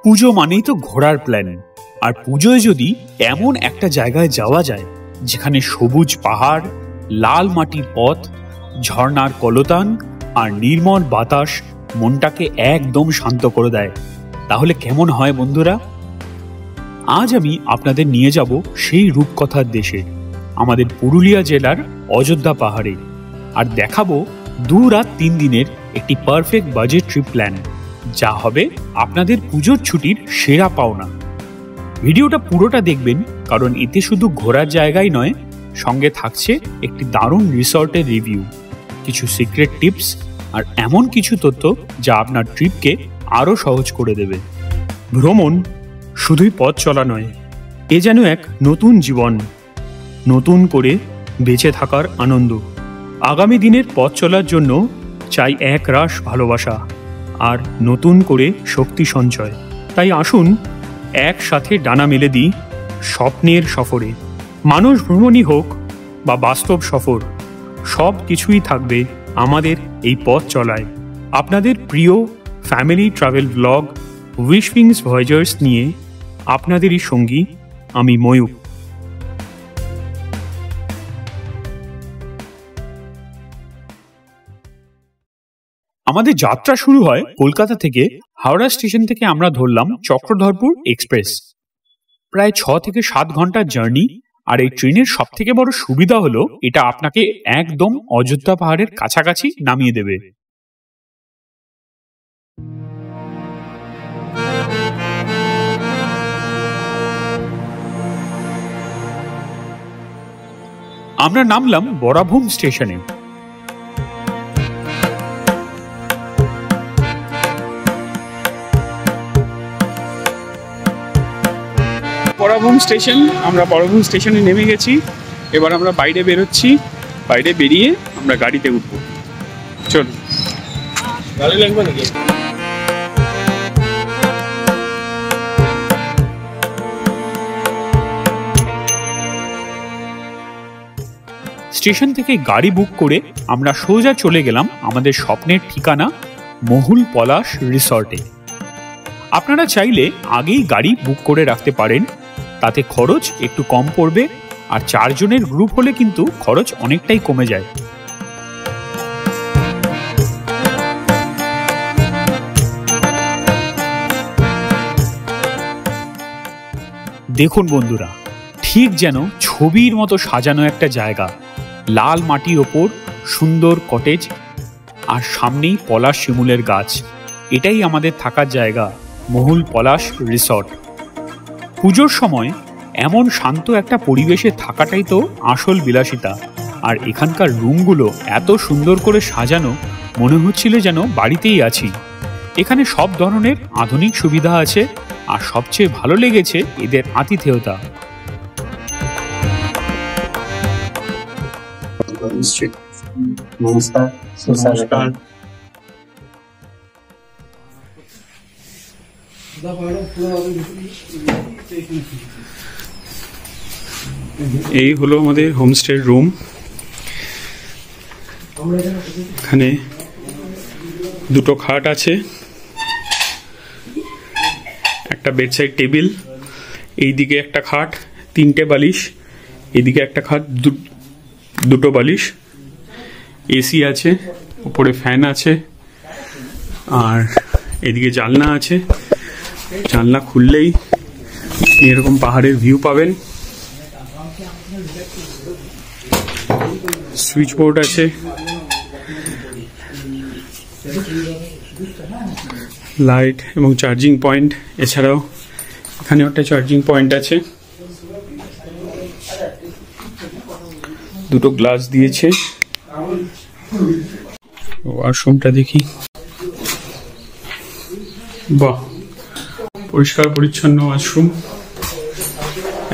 পুজো মানেই তো ঘোরার প্ল্যান, আর পুজোয় যদি এমন একটা জায়গায় যাওয়া যায় যেখানে সবুজ পাহাড়, লাল মাটির পথ, ঝর্ণার কলতান আর নির্মল বাতাস মনটাকে একদম শান্ত করে দেয়, তাহলে কেমন হয় বন্ধুরা? আজ আমি আপনাদের নিয়ে যাব সেই রূপকথার দেশে, আমাদের পুরুলিয়া জেলার অযোধ্যা পাহাড়ে, আর দেখাবো 2 রাত 3 দিনের একটি পারফেক্ট বাজেট ট্রিপ প্ল্যান, যা হবে আপনাদের পুজোর ছুটির সেরা পাওনা। ভিডিওটা পুরোটা দেখবেন, কারণ এতে শুধু ঘোরার জায়গাই নয়, সঙ্গে থাকছে একটি দারুণ রিসর্টের রিভিউ, কিছু সিক্রেট টিপস আর এমন কিছু তথ্য যা আপনার ট্রিপকে আরও সহজ করে দেবে। ভ্রমণ শুধুই পথ চলা নয়, এ যেন এক নতুন জীবন, নতুন করে বেঁচে থাকার আনন্দ। আগামী দিনের পথ চলার জন্য চাই এক রাশ ভালোবাসা আর নতুন করে শক্তি সঞ্চয়। তাই আসুন একসাথে ডানা মেলে দিই স্বপ্নের সফরে। মানুষ ভ্রমণই হোক বা বাস্তব সফর, সব কিছুই থাকবে আমাদের এই পথ চলায়। আপনাদের প্রিয় family travel blog wish wings voyagers নিয়ে আপনাদেরই সঙ্গী আমি ময়ূর। আমাদের যাত্রা শুরু হয় কলকাতা থেকে। হাওড়া স্টেশন থেকে আমরা ধরলাম চক্রধরপুর এক্সপ্রেস। প্রায় 6 থেকে 7 ঘন্টার জার্নি, আর এই ট্রেনের সব থেকে বড় সুবিধা হলো এটা আপনাকে একদম অযোধ্যা পাহাড়ের কাছাকাছি নামিয়ে দেবে। আমরা নামলাম বরাভূম স্টেশনে। বরাভূম স্টেশন, আমরা বরাভূম স্টেশনে নেমে গেছি। এবার আমরা বাইরে বেরোচ্ছি, বাইরে বেরিয়ে আমরা গাড়িতে উঠবো। চলুন। গাড়ি লাগবে নাকি? স্টেশন থেকে গাড়ি বুক করে আমরা সোজা চলে গেলাম আমাদের স্বপ্নের ঠিকানা মহুল পলাশ রিসর্টে। আপনারা চাইলে আগেই গাড়ি বুক করে রাখতে পারেন, তাতে খরচ একটু কম পড়বে, আর 4 জনের গ্রুপ হলে কিন্তু খরচ অনেকটাই কমে যায়। দেখুন বন্ধুরা, ঠিক যেন ছবির মতো সাজানো একটা জায়গা, লাল মাটির ওপর সুন্দর কটেজ, আর সামনেই পলাশ শিমুলের গাছ। এটাই আমাদের থাকার জায়গা, মহুল পলাশ রিসর্ট। পুজোর সময় এমন শান্ত একটা পরিবেশে থাকাটাই তো আসল বিলাসিতা। আর এখানকার রুমগুলো এত সুন্দর করে সাজানো, মনে হচ্ছিল যেন বাড়িতেই আছি। এখানে সব ধরনের আধুনিক সুবিধা আছে, আর সবচেয়ে ভালো লেগেছে এদের আতিথেয়তা। এই হলো আমাদের হোমস্টের রুম। এখানে 2টো খাট আছে, একটা বেডসাইড টেবিল, এইদিকে একটা খাট, 3টে বালিশ, এইদিকে একটা খাট, 2টো বালিশ, এসি আছে, উপরে ফ্যান আছে, আর এদিকে জানলা আছে। জানলা খুললেই এরকম পাহাড়ের ভিউ পাবেন। সুইচ বোর্ড আছে, লাইট এবং চার্জিং পয়েন্ট। এছাড়াও এখানে একটা চার্জিং পয়েন্ট আছে। 2টো গ্লাস দিয়েছে। ওয়াশরুমটা দেখি, বাহ, পরিষ্কার পরিচ্ছন্ন ওয়াশরুম,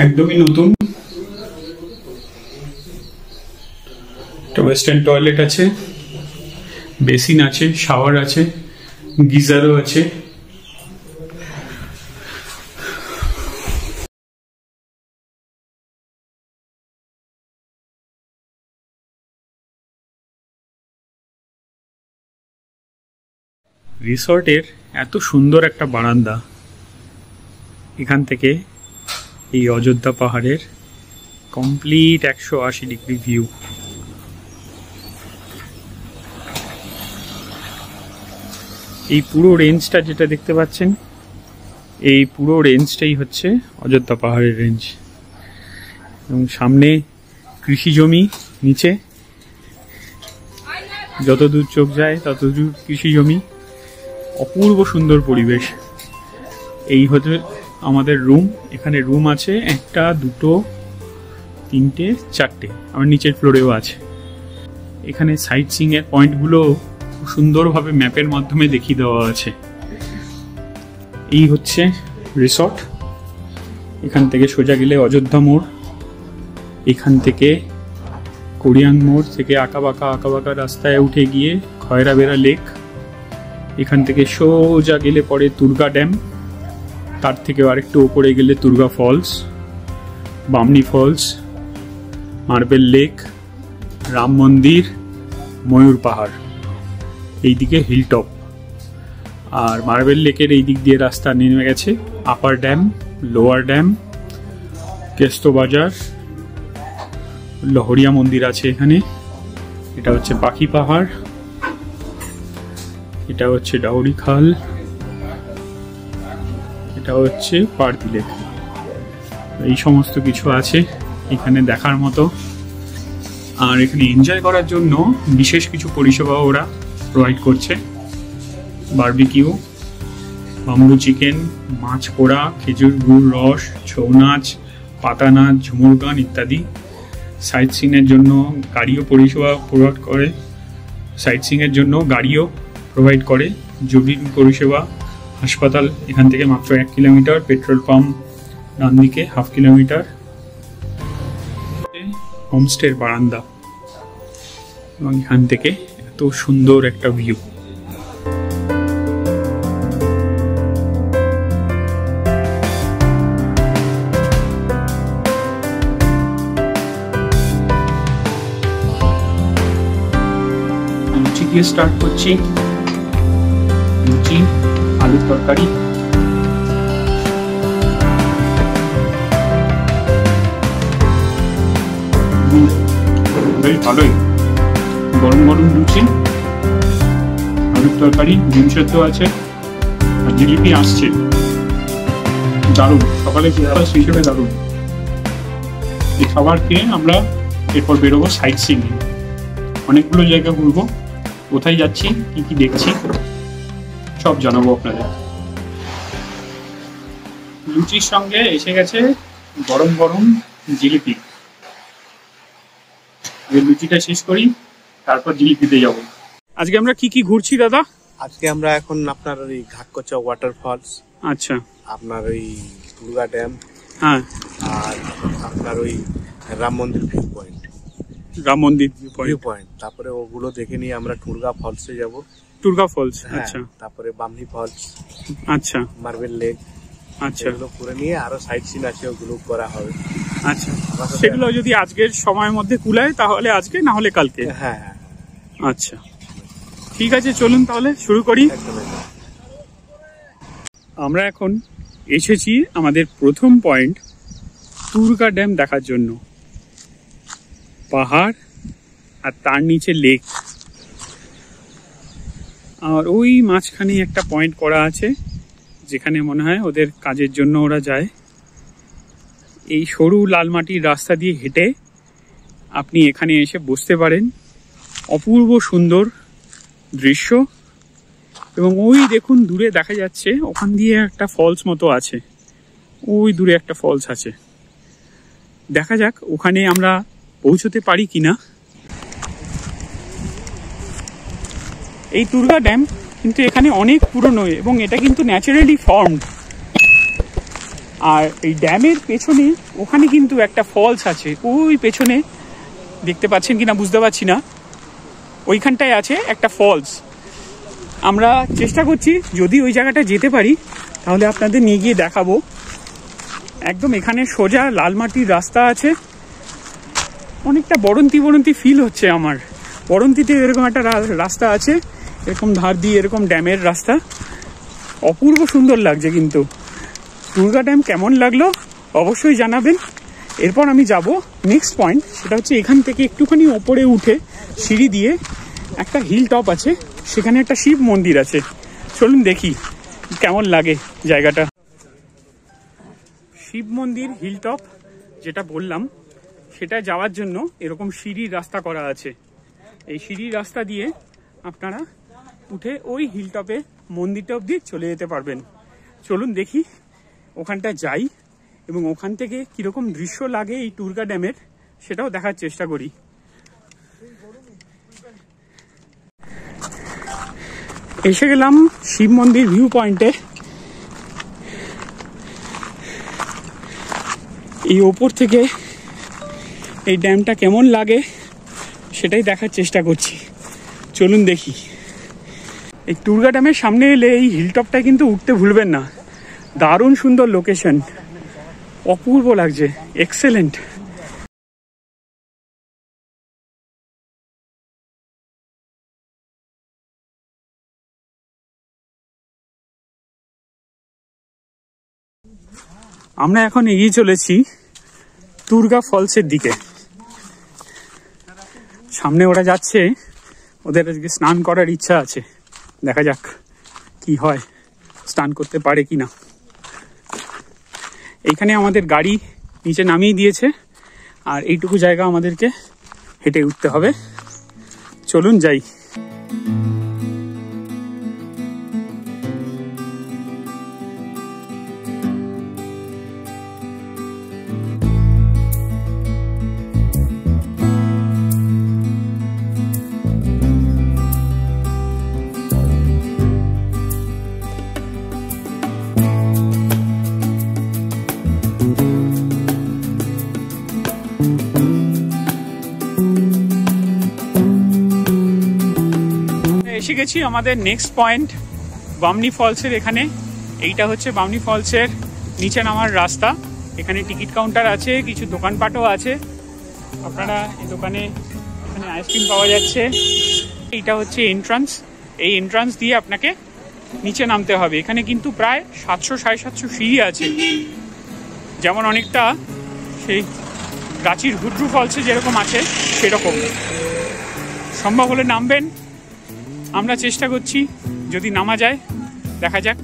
একদমই নতুন। একটা ওয়েস্টার্ন টয়লেট আছে, বেসিন আছে, শাওয়ার আছে, গিজারও আছে। রিসর্টের এত সুন্দর একটা বারান্দা, এখান থেকে এই অযোধ্যা পাহাড়ের কমপ্লিট 180 ডিগ্রি ভিউ। এই পুরো রেঞ্জটা যেটা দেখতে পাচ্ছেন, এই পুরো রেঞ্জটাই হচ্ছে অযোধ্যা পাহাড়ের রেঞ্জ। এবং সামনে কৃষি জমি, নিচে যত দূর চোখ যায় তত দূর কৃষি জমি, অপূর্ব সুন্দর পরিবেশ। এই হচ্ছে আমাদের রুম। এখানে রুম আছে 1, 2, 3, 4টে, আমার নিচের ফ্লোরেও আছে। এখানে সাইট সিইং এর পয়েন্টগুলো খুব সুন্দরভাবে ম্যাপের মাধ্যমে দেখিয়ে দেওয়া আছে। এই হচ্ছে রিসর্ট। এখান থেকে সোজা গেলে অযোধ্যা মোড়, এখান থেকে কোরিয়ান মোড় থেকে আঁকাবাঁকা রাস্তায় উঠে গিয়ে খয়রাবেড়া লেক, এখান থেকে সোজা গেলে পরে দুর্গা ড্যাম, তার থেকে আরেকটু ওপরে গেলে Durga falls, Bamni falls, marble lake, Ram Mandir, Mayur পাহাড়, এইদিকে হিলটপ। আর মার্বেল লেকের এই দিক দিয়ে রাস্তা নেমে গেছে আপার ড্যাম, লোয়ার ড্যাম, কেস্তো বাজার, লহরিয়া মন্দির আছে এখানে। এটা হচ্ছে পাখি পাহাড়, এটা হচ্ছে ডাউরি খাল, এটা হচ্ছে পার্দি লেক। এই সমস্ত কিছু আছে এখানে দেখার মতো। আর এখানে এনজয় করার জন্য বিশেষ কিছু পরিষেবা ওরা প্রোভাইড করছে। বারবিকিউ, বাম্বু চিকেন, মাছ পোড়া, খেজুর গুড় রস, ছৌ নাচ, পাতা নাচ, ঝুমুর গান ইত্যাদি। সাইট সিইংয়ের জন্য গাড়িও পরিষেবা প্রোভাইড করে, প্রোভাইড করে। জরুরি পরিষেবা, হাসপাতাল এখান থেকে মাত্র 1 কিলোমিটার, পেট্রোল পাম্প ডান দিকে 1/2 কিলোমিটার। হোমস্টের বারান্দা এবং এখান থেকে এত সুন্দর একটা ভিউ। লুচি দিয়ে স্টার্ট করছি। লুচি, আলুর তরকারি, বেশ ভালোই। গরম গরম লুচি, আলুর তরকারি, ডিম সেদ্ধ আছে, আর জিলিপি আসছে। দারুণ, সকালে ব্রেকফাস্ট হিসেবে দারুণ। এই খাবার খেয়ে আমরা এরপর বেরোবো সাইট সিইং। অনেকগুলো জায়গা ঘুরবো, কোথায় যাচ্ছি, কি কি দেখছি সব জানাবো আপনাদের। লুচির সঙ্গে এসে গেছে গরম গরম জিলিপি। লুচিটা শেষ করি, তারপর জিলিপিতে যাব। আজকে আমরা কি কি ঘুরছি দাদা? আজকে আমরা এখন আপনার ওই ঘাটকোচা ওয়াটারফলস, আচ্ছা, আপনার ওই দুর্গা ড্যাম, হ্যাঁ, আর আপনার ওই রাম মন্দির ভিউ পয়েন্ট, তারপরে ওগুলো দেখে নিয়ে আমরা টুরগা ফলসে যাব। টুরগা ফলস, আচ্ছা, তারপরে বামনি ফলস, আচ্ছা, মার্বেল লেক, আচ্ছা, এগুলো করে নিয়ে আরো সাইট সিন আছে, ওগুলো করা হবে। আচ্ছা, সেগুলো যদি আজকের সময়ের মধ্যে কুলায় তাহলে আজকে, না হলে কালকে। হ্যাঁ, আচ্ছা, ঠিক আছে, চলুন তাহলে শুরু করি। আমরা এখন এসেছি আমাদের প্রথম পয়েন্ট দুর্গা ড্যাম দেখার জন্য। পাহাড় আর তার নিচে লেক, আর ওই মাঝখানে একটা পয়েন্ট করা আছে যেখানে মনে হয় ওদের কাজের জন্য ওরা যায়। এই সরু লাল মাটির রাস্তা দিয়ে হেঁটে আপনি এখানে এসে বসতে পারেন। অপূর্ব সুন্দর দৃশ্য। এবং ওই দেখুন দূরে দেখা যাচ্ছে ওখান দিয়ে একটা ফলস মতো আছে, ওই দূরে একটা ফলস আছে। দেখা যাক ওখানে আমরা পৌঁছতে পারি কিনা। এই দুর্গা ড্যাম কিন্তু এখানে অনেক পুরনো এবং এটা কিন্তু ন্যাচারালি ফর্মড। আর এই ড্যামের পেছনে ওখানে কিন্তু একটা ফলস আছে, ওই পেছনে দেখতে পাচ্ছেন কিনা বুঝতে পারছি না, ওইখানটায় আছে একটা ফলস। আমরা চেষ্টা করছি যদি ওই জায়গাটা যেতে পারি তাহলে আপনাদের নিয়ে গিয়ে দেখাবো। একদম এখানে সোজা লাল মাটির রাস্তা আছে, অনেকটা বরন্তি ফিল হচ্ছে আমার। বরন্তিতে এরকম একটা রাস্তা আছে, এরকম ধার দিয়ে এরকম ড্যামের রাস্তা, অপূর্ব সুন্দর লাগছে। কিন্তু টুরগা ড্যাম কেমন লাগলো অবশ্যই জানাবেন। এরপর আমি যাব নেক্সট পয়েন্ট, সেটা হচ্ছে এখান থেকে একটুখানি ওপরে উঠে সিঁড়ি দিয়ে একটা হিল টপ আছে, সেখানে একটা শিব মন্দির আছে। চলুন দেখি কেমন লাগে জায়গাটা। শিব মন্দির হিল টপ যেটা বললাম, সেটা যাওয়ার জন্য এরকম সিঁড়ির রাস্তা করা আছে। এই সিঁড়ির রাস্তা দিয়ে আপনারা উঠে ওই হিল টপে মন্দিরটা অবধি চলে যেতে পারবেন। চলুন দেখি ওখানটা যাই এবং ওখান থেকে কিরকম দৃশ্য লাগে এই টুরগা ড্যামের সেটাও দেখার চেষ্টা করি। এসে গেলাম শিব মন্দির ভিউ পয়েন্টে। এই ওপর থেকে এই ড্যামটা কেমন লাগে সেটাই দেখার চেষ্টা করছি। চলুন দেখি। এই টুরগা ড্যামের সামনে এলে এই হিলটপটা কিন্তু উঠতে ভুলবেন না। দারুণ সুন্দর লোকেশন, অপূর্ব লাগছে, এক্সেলেন্ট। আমরা এখন এগিয়ে চলেছি টুরগা ফলসের দিকে। সামনে ওরা যাচ্ছে, ওদের আজকে স্নান করার ইচ্ছা আছে, দেখা যাক কি হয়, স্নান করতে পারে কিনা। এইখানে আমাদের গাড়ি নিচে নামিয়ে দিয়েছে, আর এইটুকু জায়গা আমাদেরকে হেঁটে উঠতে হবে। চলুন যাই। এসে গেছি আমাদের নেক্সট পয়েন্ট, বামনি ফলসের এখানে। এইটা হচ্ছে বামনি ফলসের নিচে নামার রাস্তা। এখানে টিকিট কাউন্টার আছে, কিছু দোকানপাটও আছে। আপনারা এই দোকানে এখানে আইসক্রিম পাওয়া যাচ্ছে। এইটা হচ্ছে এন্ট্রান্স। এই এন্ট্রান্স দিয়ে আপনাকে নিচে নামতে হবে। এখানে কিন্তু প্রায় 700-750 সিঁড়ি আছে, যেমন অনেকটা সেই রাঁচির হুড্রু ফলসে যেরকম আছে সেরকম। সম্ভব হলে নামবেন, আমরা চেষ্টা করছি, যদি নামা যায় দেখা যাক।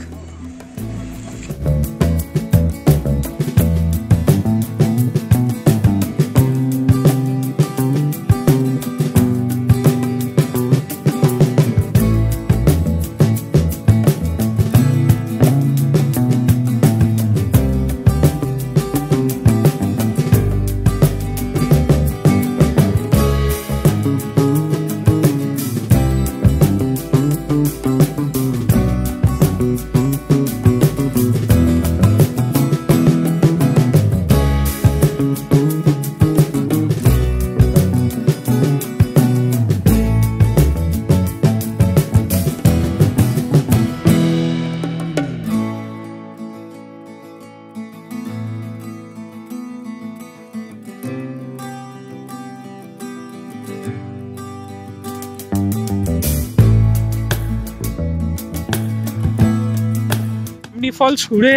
ফলস ঘুরে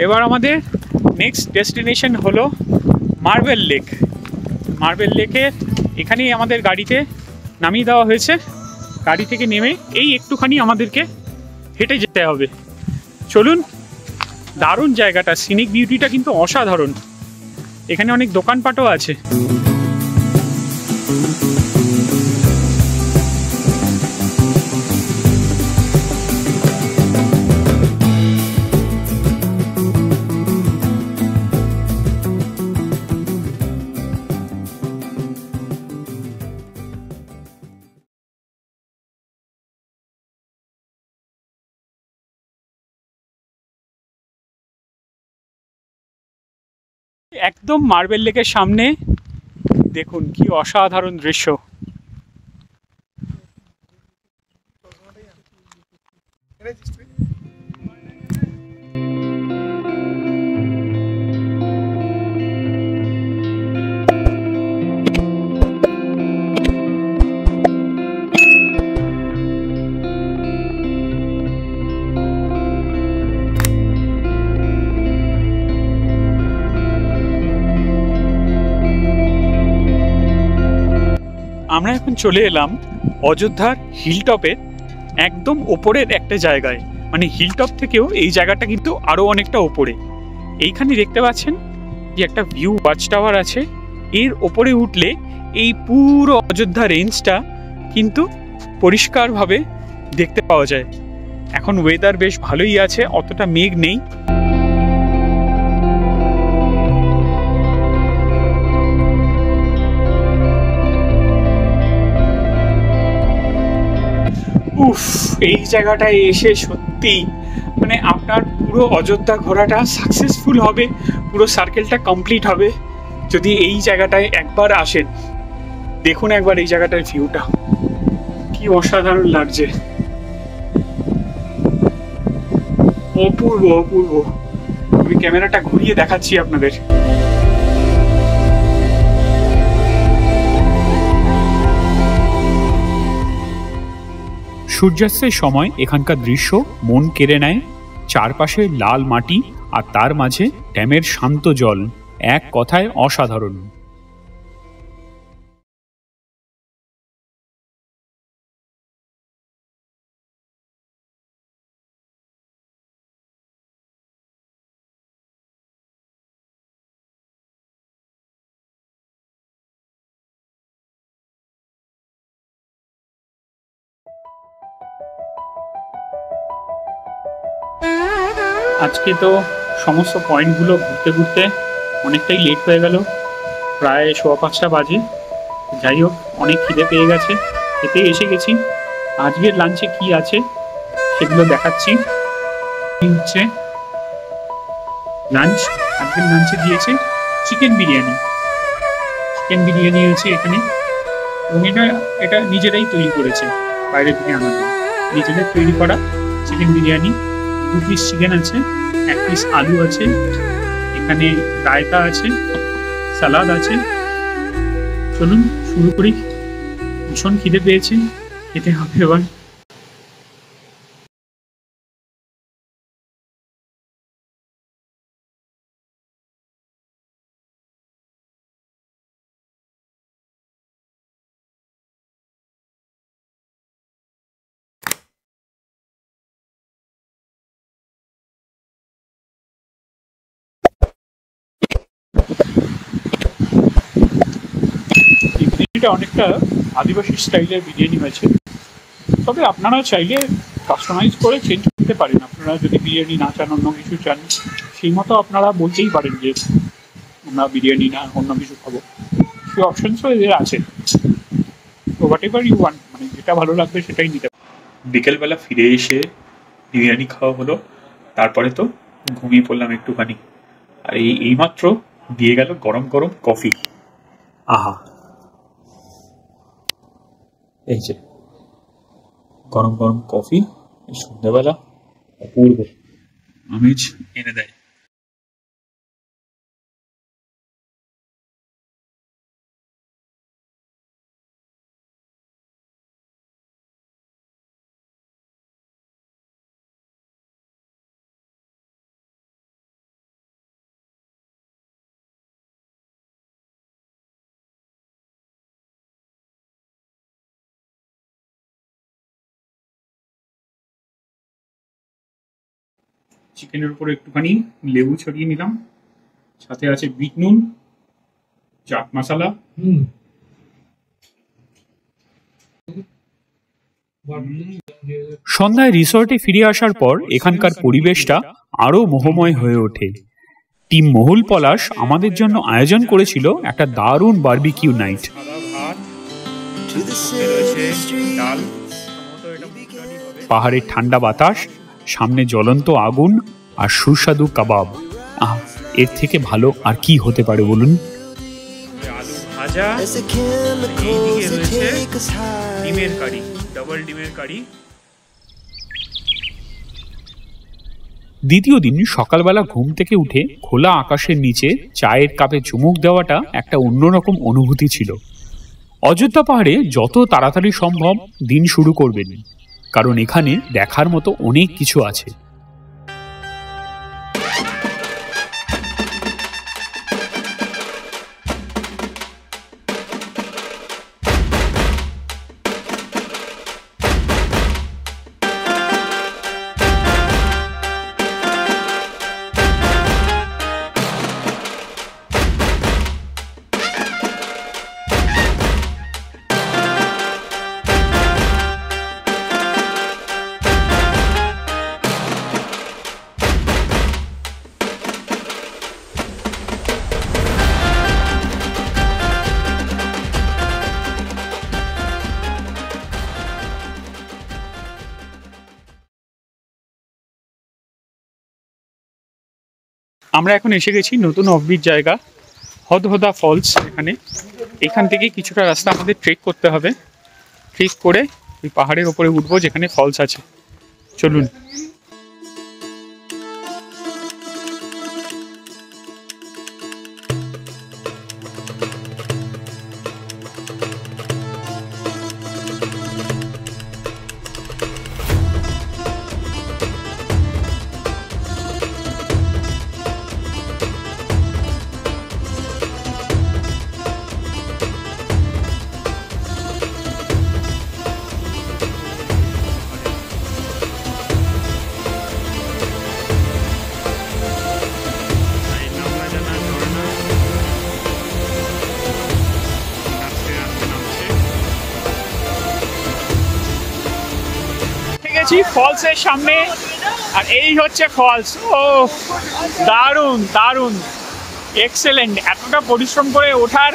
এবার আমাদের নেক্সট ডেস্টিনেশন হলো মার্বেল লেক। মার্বেল লেকের এখানেই আমাদের গাড়িতে নামিয়ে দেওয়া হয়েছে। গাড়ি থেকে নেমে এই একটুখানি আমাদেরকে হেঁটে যেতে হবে। চলুন, দারুণ জায়গাটা, সিনিক বিউটিটা কিন্তু অসাধারণ। এখানে অনেক দোকানপাটও আছে। একদম মার্বেল লেকের সামনে দেখুন কি অসাধারণ দৃশ্য। আমরা এখন চলে এলাম অযোধ্যার হিলটপের একদম ওপরের একটা জায়গায়, মানে হিলটপ থেকেও এই জায়গাটা কিন্তু আরো অনেকটা ওপরে। এইখানে দেখতে পাচ্ছেন যে একটা ভিউ ওয়াচ টাওয়ার আছে, এর ওপরে উঠলে এই পুরো অযোধ্যা রেঞ্জটা কিন্তু পরিষ্কারভাবে দেখতে পাওয়া যায়। এখন ওয়েদার বেশ ভালোই আছে, অতটা মেঘ নেই। উফ, এই জায়গাটায় এসে সত্যি মানে আপনার পুরো অযোধ্যা ঘোরাটা সাকসেসফুল হবে, পুরো সার্কেলটা কমপ্লিট হবে যদি এই জায়গাটায় একবার আসেন। দেখুন একবার এই জায়গাটার ভিউটা কি অসাধারণ লাগছে, অপূর্ব অপূর্ব। আমি ক্যামেরাটা ঘুরিয়ে দেখাচ্ছি আপনাদের। সূর্যাস্তের সময় এখানকার দৃশ্য মন কেড়ে নেয়। চারপাশে লাল মাটি আর তার মাঝে ড্যামের শান্ত জল, এক কথায় অসাধারণ। আজকে তো সমস্ত পয়েন্টগুলো ঘুরতে ঘুরতে অনেকটাই লেট হয়ে গেল, প্রায় 5:15 বাজে। যাই হোক, অনেক খিদে পেয়ে গেছে, খেতে এসে গেছি। আজকের লাঞ্চে কি আছে সেগুলো দেখাচ্ছি। হচ্ছে লাঞ্চ, আজকের লাঞ্চে দিয়েছে চিকেন বিরিয়ানি। চিকেন বিরিয়ানি আছে এখানে, এবং এটা নিজেরাই তৈরি করেছে, বাইরে থেকে আনানো, নিজেদের তৈরি করা চিকেন বিরিয়ানি। 2 পিস চিকেন আছে, 1 পিস আলু আছে, এখানে রায়তা আছে, সালাদ আছে। চলুন শুরু করি, ভীষণ খিদে পেয়েছে, খেতে হবে এবার। বিরিয়ানিটা অনেকটা আদিবাসী স্টাইলের বিরিয়ানি হয়েছে, তবে আপনারা চাইলে কাস্টমাইজ করে চেঞ্জ করতে পারেন। আপনারা যদি বিরিয়ানি না চান, অন্য কিছু চান, সেই মতো আপনারা বলতেই পারেন যে আমরা বিরিয়ানি না অন্য কিছু খাবো। সেই অপশনসও এদের আছে। তো হোয়াট এভার ইউ ওয়ান্ট, মানে যেটা ভালো লাগবে সেটাই নিতে। বিকেলবেলা ফিরে এসে বিরিয়ানি খাওয়া হলো, তারপরে তো ঘুমিয়ে পড়লাম একটুখানি। আর এইমাত্র দিয়ে গেল গরম গরম কফি। আহা, এই যে গরম গরম কফি সন্ধ্যাবেলা অপূর্ব আমেজ এনে দেয়। চিকেনের উপরে একটুখানি লেবু ছড়িয়ে নিলাম, সাথে আছে বিট নুন, চাট মশলা। সন্ধ্যায় রিসর্টে ফিরে আসার পর এখানকার পরিবেশটা আরো মোহময় হয়ে ওঠে। টিম মহুল পলাশ আমাদের জন্য আয়োজন করেছিল একটা দারুণ বারবিকিউ নাইট। পাহাড়ের ঠান্ডা বাতাস, সামনে জ্বলন্ত আগুন আর সুস্বাদু কাবাব। এর থেকে ভালো আর কি হতে পারে বলুন? আলু ভাজা, এইদিকে রয়েছে ডিমের কারি, ডাবল ডিমের কারি। দ্বিতীয় দিন সকালবেলা ঘুম থেকে উঠে খোলা আকাশের নিচে চায়ের কাপে চুমুক দেওয়াটা একটা অন্যরকম অনুভূতি ছিল। অযোধ্যা পাহাড়ে যত তাড়াতাড়ি সম্ভব দিন শুরু করবেন, কারণ এখানে দেখার মতো অনেক কিছু আছে। আমরা এখন এসে গেছি নতুন অফবিট জায়গা হদহদা ফলস। এখান থেকে কিছুটা রাস্তা আমাদের ট্রেক করতে হবে। ট্রেক করে ওই পাহাড়ের ওপরে উঠবো যেখানে ফলস আছে। চলুন। ফলসের সামনে, আর এই হচ্ছে ফলস। ও দারুণ দারুণ, এক্সেলেন্ট। এতটা পরিশ্রম করে ওঠার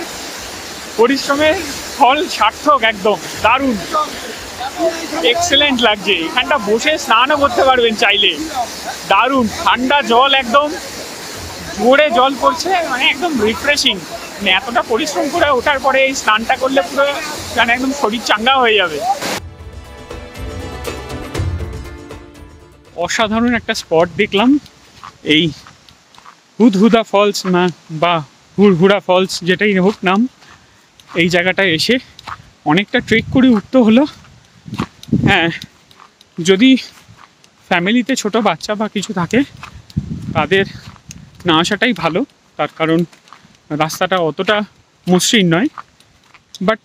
পরিশ্রমের ফল সার্থক, একদম দারুণ, এক্সেলেন্ট লাগছে। এখানটা বসে স্নানও করতে পারবেন চাইলে। দারুণ ঠান্ডা জল, একদম জোরে জল পড়ছে, মানে একদম রিফ্রেশিং। মানে এতটা পরিশ্রম করে ওঠার পরে এই স্নানটা করলে পুরো মানে একদম শরীর চাঙ্গা হয়ে যাবে। অসাধারণ একটা স্পট দেখলাম, এই হুদহুদা ফলস বা হুড়হুড়া ফলস, যেটাই হোক নাম। এই জায়গাটায় এসে অনেকটা ট্রেক করে উঠতে হলো। হ্যাঁ, যদি ফ্যামিলিতে ছোট বাচ্চা বা কিছু থাকে তাদের না আসাটাই ভালো, তার কারণ রাস্তাটা অতটা মসৃণ নয়। বাট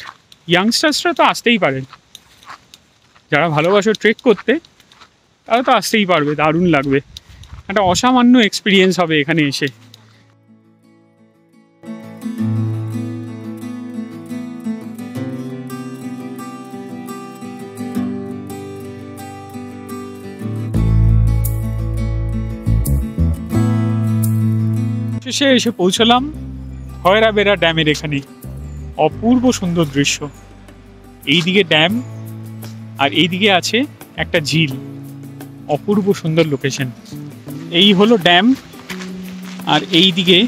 ইয়াংস্টার্সরা তো আসতেই পারে, যারা ভালোবাসো ট্রেক করতে তারা তো আসতেই পারবে। দারুণ লাগবে, একটা অসামান্য এক্সপিরিয়েন্স হবে এখানে এসে। শেষে এসে পৌঁছলাম খয়রাবেড়া ড্যামের এখানে। অপূর্ব সুন্দর দৃশ্য। এইদিকে ড্যাম আর এইদিকে আছে একটা ঝিল। অপূর্ব সুন্দর লোকেশন। এই হলো ড্যাম, আর এই দিকে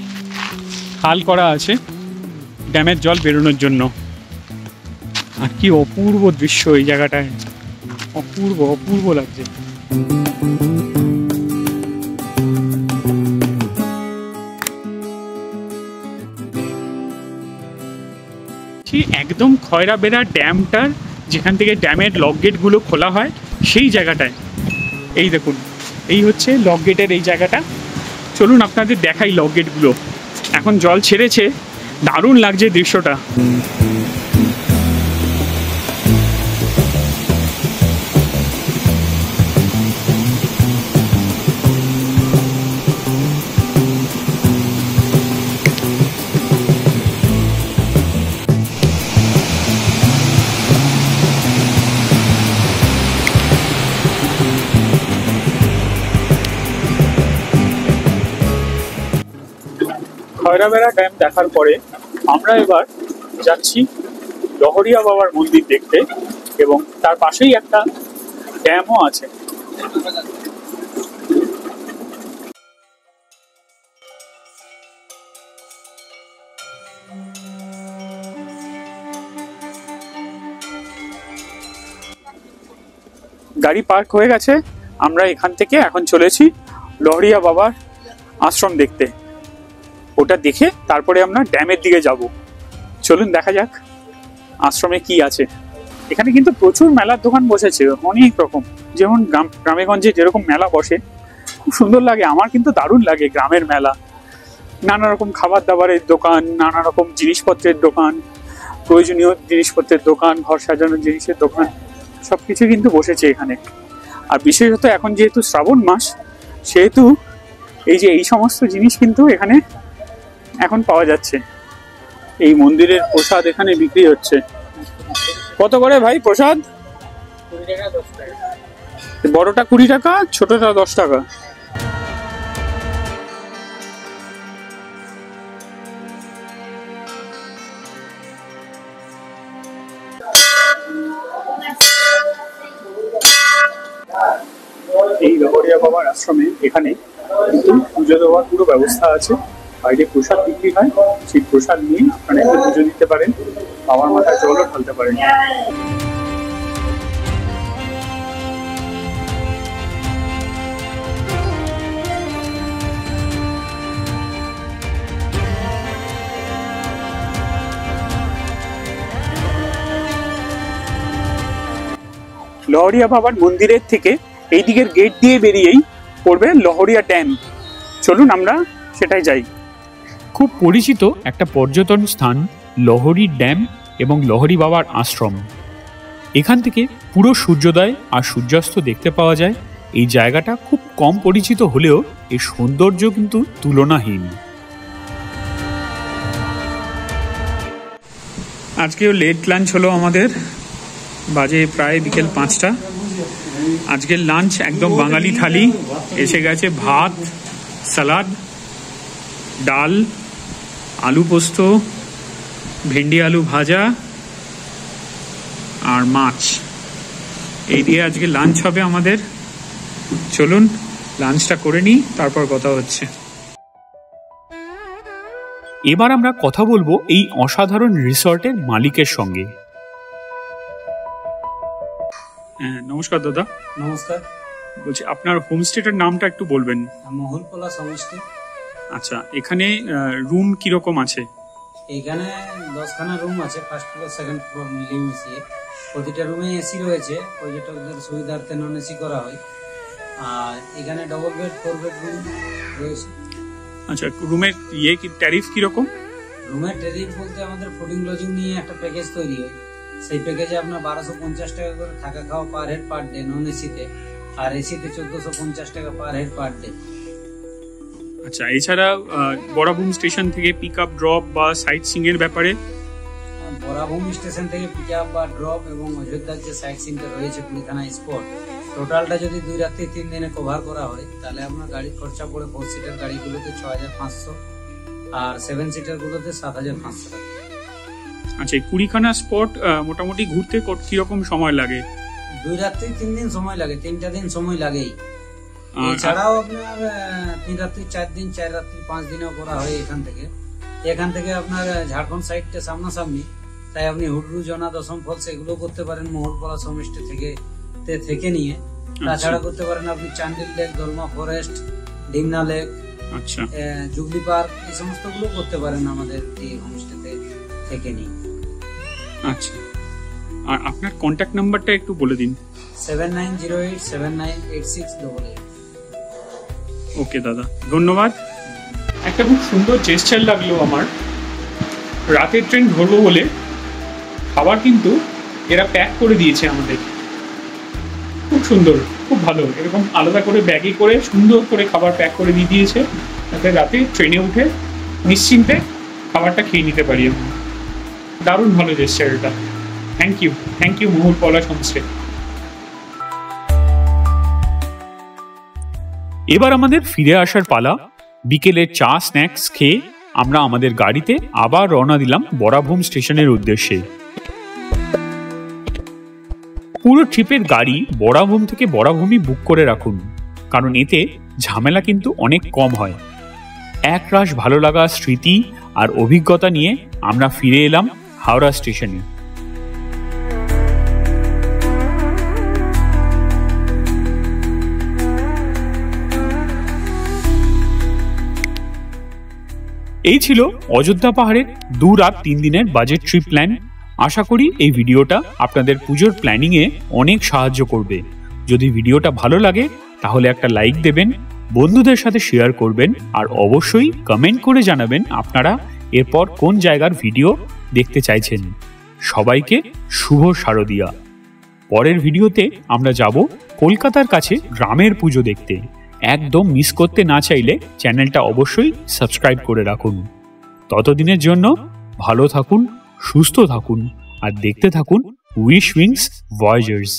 খাল করা আছে ড্যামের জল বেরোনোর জন্য। আর কি অপূর্ব দৃশ্য এই জায়গাটায়, অপূর্ব অপূর্ব লাগছে। একদম খয়রাবেড়া ড্যামটার, যেখান থেকে ড্যামের লক গেটগুলো খোলা হয় সেই জায়গাটায়। এই দেখুন, এই হচ্ছে লক গেটের এই জায়গাটা। চলুন আপনাদের দেখাই লক গেটগুলো। এখন জল ছেড়েছে, দারুণ লাগছে দৃশ্যটা। খয়রাবেড়া ড্যাম দেখার পরে আমরা এবার যাচ্ছি লহরিয়া বাবার মন্দির দেখতে, এবং তার পাশেই একটা ড্যামও আছে। গাড়ি পার্ক হয়ে গেছে, আমরা এখান থেকে এখন চলেছি লহরিয়া বাবার আশ্রম দেখতে। ওটা দেখে তারপরে আমরা ড্যামের দিকে যাব। চলুন দেখা যাক আশ্রমে কি আছে। এখানে কিন্তু প্রচুর মেলার দোকান বসেছে, অনেক রকম। যেমন গ্রামে গঞ্জে যেরকম মেলা বসে, খুব সুন্দর লাগে। আমার কিন্তু দারুণ লাগে গ্রামের মেলা। নানা রকম খাবার দাবারের দোকান, নানা রকম জিনিসপত্রের দোকান, প্রয়োজনীয় জিনিসপত্রের দোকান, ঘর সাজানোর জিনিসের দোকান, সবকিছু কিন্তু বসেছে এখানে। আর বিশেষত এখন যেহেতু শ্রাবণ মাস, সেহেতু এই সমস্ত জিনিস কিন্তু এখানে এখন পাওয়া যাচ্ছে। এই মন্দিরের প্রসাদ এখানে বিক্রি হচ্ছে। কত করে ভাই প্রসাদ? 20 টাকা, 10 টাকা। বড়টা 20 টাকা, ছোটটা 10 টাকা। এই লহরিয়া বাবার আশ্রমে এখানে কিন্তু পুজো দেওয়ার পুরো ব্যবস্থা আছে। বাইরে প্রসাদ বিক্রি হয়, সেই প্রসাদ নিয়ে ওখানে পুজো দিতে পারেন, বাবার মাথায় জলও ঢালতে পারেন। লহরিয়া বাবার মন্দিরের থেকে এই দিকের গেট দিয়ে বেরিয়েই পড়বে লহরিয়া ড্যাম। চলুন আমরা সেটাই যাই। খুব পরিচিত একটা পর্যটন স্থান লহরি ড্যাম এবং লহরি বাবার আশ্রম। এখান থেকে পুরো সূর্যোদয় আর সূর্যাস্ত দেখতে পাওয়া যায়। এই জায়গাটা খুব কম পরিচিত হলেও এর সৌন্দর্য কিন্তু তুলনাহীন। আজকেও লেট লাঞ্চ হলো আমাদের, বাজে প্রায় বিকেল 5টা। আজকের লাঞ্চ একদম বাঙালি থালি। এসে গেছে ভাত, সালাদ, ডাল, আলু পোস্ত, ভেন্ডি আলু ভাজা আর মাছ। এই দিয়ে আজকে লাঞ্চ হবে আমাদের। চলুন লাঞ্চটা করে নিই, তারপর কথা হচ্ছে। এবার আমরা কথা বলবো এই অসাধারণ রিসর্টের মালিকের সঙ্গে। হ্যাঁ, নমস্কার দাদা। নমস্কার। বলছি আপনার হোমস্টেটার নামটা একটু বলবেন? মহুলপলা হোমস্টে। আচ্ছা, এখানে রুম কিরকম আছে? এখানে 10খানা রুম আছে, ফার্স্ট ফ্লোর সেকেন্ড ফ্লোর মিলিয়ে মিশিয়ে। প্রতিটা রুমে এসি রয়েছে, পর্যটকদের সুবিধার্থে নন এসি করা হয়। আর এখানে ডবল বেড 4 বেডরুম রয়েছে। আচ্ছা, রুমের কি ট্যারিফ কিরকম? রুমের ট্যারিফ বলতে আমাদের ফুডিং লজিং নিয়ে একটা প্যাকেজ তৈরি হয়। সেই প্যাকেজে আপনার 1250 টাকা করে থাকা খাওয়া পার হেড পার ডে নন এসিতে, আর এসিতে 1450 টাকা পার হেড পার ডে। আচ্ছা, এছাড়া বরাভূম স্টেশন থেকে পিক আপ ড্রপ বা সাইট সিং এর ব্যাপারে? বরাভূম স্টেশন থেকে পিক আপ বা ড্রপ এবং অযোধ্যার যে সাইট সিনটা রয়েছে 20খানা স্পট, টোটালটা যদি 2 রাত্রি 3 দিনে কভার করা হয় তাহলে আপনার গাড়ির খরচা পড়ে 4 সিটার গাড়িগুলোতে 6500 আর 7 সিটার গুলোতে 7500 টাকা। আচ্ছা, 20খানা স্পট মোটামুটি ঘুরতে কিরকম সময় লাগে? 2 রাত্রি 3 দিন সময় লাগে, 3টা দিন সময় লাগেই। এছাড়াও আপনার 3 রাত্রি 4 দিন, 4 রাত্রি 5 দিনেও করা হয়। এখান থেকে আপনার ঝাড়খণ্ড সাইডটা সামনাসামনি, তাই আপনি হুডরু, জনা, দশম ফলস এগুলো করতে পারেন মহুলপলা হোমস্টে থেকে নিয়ে। তাছাড়া করতে পারেন আপনি Chandil lake, Dalma forest, Dimna lake, আচ্ছা, জুবলি পার্ক, এই সমস্ত গুলো করতে পারেন আমাদের এই হোমস্টেতে থেকে নিয়ে। আচ্ছা, আর আপনার কন্ট্যাক্ট নাম্বারটা একটু বলে দিন। 7908798688। ওকে দাদা, ধন্যবাদ। একটা খুব সুন্দর জেস্চার লাগলো আমার। রাতের ট্রেন ধরবো বলে খাবার কিন্তু এরা প্যাক করে দিয়েছে আমাদের। খুব সুন্দর, খুব ভালো। এরকম আলাদা করে ব্যাগে করে সুন্দর করে খাবার প্যাক করে দিয়ে দিয়েছে, যাতে রাতে ট্রেনে উঠে নিশ্চিন্তে খাবারটা খেয়ে নিতে পারি আমরা। দারুণ ভালো জেস্চার এটা। Thank you Mahulpala homestay. এবার আমাদের ফিরে আসার পালা। বিকেলের চা স্ন্যাক্স খেয়ে আমরা আমাদের গাড়িতে আবার রওনা দিলাম বরাভূম স্টেশনের উদ্দেশ্যে। পুরো ট্রিপের গাড়ি বরাভূম থেকে বরাভূমি বুক করে রাখুন, কারণ এতে ঝামেলা কিন্তু অনেক কম হয়। একরাশ ভালো লাগা, স্মৃতি আর অভিজ্ঞতা নিয়ে আমরা ফিরে এলাম হাওড়া স্টেশনে। এই ছিল অযোধ্যা পাহাড়ের 2 রাত 3 দিনের বাজেট ট্রিপ প্ল্যান। আশা করি এই ভিডিওটা আপনাদের পুজোর প্ল্যানিংয়ে অনেক সাহায্য করবে। যদি ভিডিওটা ভালো লাগে তাহলে একটা লাইক দেবেন, বন্ধুদের সাথে শেয়ার করবেন, আর অবশ্যই কমেন্ট করে জানাবেন আপনারা এরপর কোন জায়গার ভিডিও দেখতে চাইছেন। সবাইকে শুভ শারদিয়া। পরের ভিডিওতে আমরা যাব কলকাতার কাছে গ্রামের পুজো দেখতে। একদম মিস করতে না চাইলে চ্যানেলটা অবশ্যই সাবস্ক্রাইব করে রাখুন। ততদিনের জন্য ভালো থাকুন, সুস্থ থাকুন আর দেখতে থাকুন উইশ উইংস ভয়েজার্স।